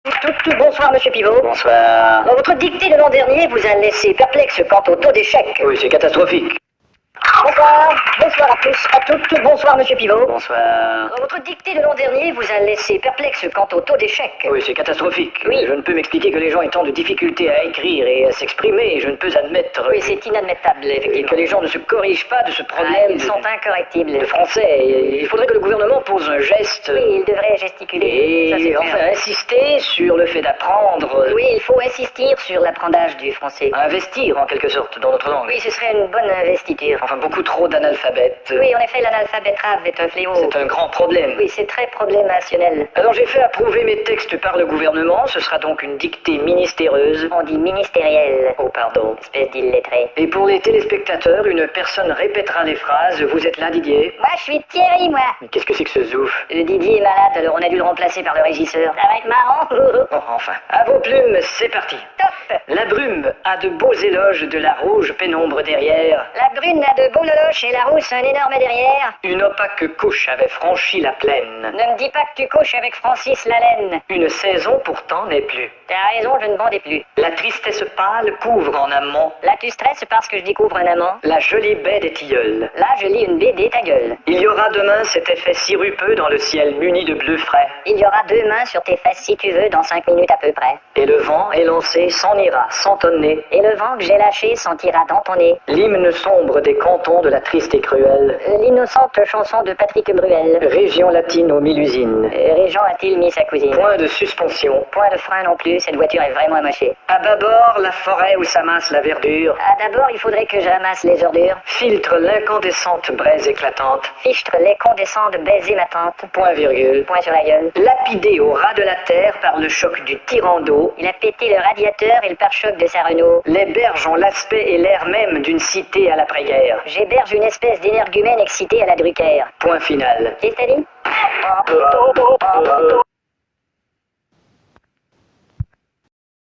Bonsoir, monsieur Pivot. Bonsoir. Votre dictée de l'an dernier vous a laissé perplexe quant au taux d'échec. Oui, c'est catastrophique. Bonsoir à tous, à toutes. Bonsoir, monsieur Pivot. Bonsoir. Votre dictée de l'an dernier vous a laissé perplexe quant au taux d'échec. Oui, c'est catastrophique. Oui. Je ne peux m'expliquer que les gens aient tant de difficultés à écrire et à s'exprimer. Je ne peux admettre... Oui, c'est inadmettable, effectivement. que les gens ne se corrigent pas de ce problème Ils sont incorrectibles. de français. Il faudrait que le gouvernement pose un geste. Oui, il devrait gesticuler. Ça, c'est Et clair. enfin insister sur le fait d'apprendre. Oui, il faut insister sur l'apprentissage du français. Investir en quelque sorte dans notre langue. Oui, ce serait une bonne investiture. Enfin, beaucoup trop d'analphabètes. Oui, en effet, l'analphabétrave est un fléau. C'est un grand problème. Oui, c'est très problémationnel. Alors j'ai fait approuver mes textes par le gouvernement. Ce sera donc une dictée ministéreuse. On dit ministériel. Oh, pardon. Espèce d'illettré. Et pour les téléspectateurs, une personne répétera les phrases. Vous êtes là, Didier? Moi, je suis Thierry, moi. Mais qu'est-ce que c'est que ce zouf? Didier est malade, alors on a dû le remplacer par le régisseur. Ça va être marrant. Oh, enfin. À vos plumes, c'est parti. Top. La brume a de beaux éloges de la rouge pénombre derrière. La brune a de beaux loloches et la rousse un énorme derrière. Une opaque couche avait franchi la plaine. Ne me dis pas que tu couches avec Francis Lalaine. Une saison pourtant n'est plus. T'as raison, je ne vendais plus. La tristesse pâle couvre en amont Là, tu stresses parce que je découvre un amant. la jolie baie des tilleuls. Là, je lis une BD, ta gueule. Il y aura demain cet effet sirupeux dans le ciel muni de bleu frais. Il y aura 2 mains sur tes fesses si tu veux, dans 5 minutes à peu près. Et le vent élancé s'en ira sans tonner. Et le vent que j'ai lâché sentira dans ton nez. L'hymne sombre des cantons de la triste et cruelle L'innocente chanson de Patrick Bruel. région latine aux 1000 usines. Régent a-t-il mis sa cousine? Point de suspension. Point de frein non plus, cette voiture est vraiment amochée. À bâbord, la forêt où s'amasse la verdure. Ah, d'abord, il faudrait que je ramasse les ordures. Filtre l'incandescente braise éclatante. Fichtre les condescends de baiser ma tante. Point virgule. Point sur la gueule. Lapidé au ras de la terre par le choc du tyran d'eau. Il a pété le radiateur et le pare-choc de sa Renault. Les berges ont l'aspect et l'air même d'une cité à l'après-guerre. J'héberge une espèce d'énergumène excité à la Drucker. Point final. Qu'est-ce que t'as dit?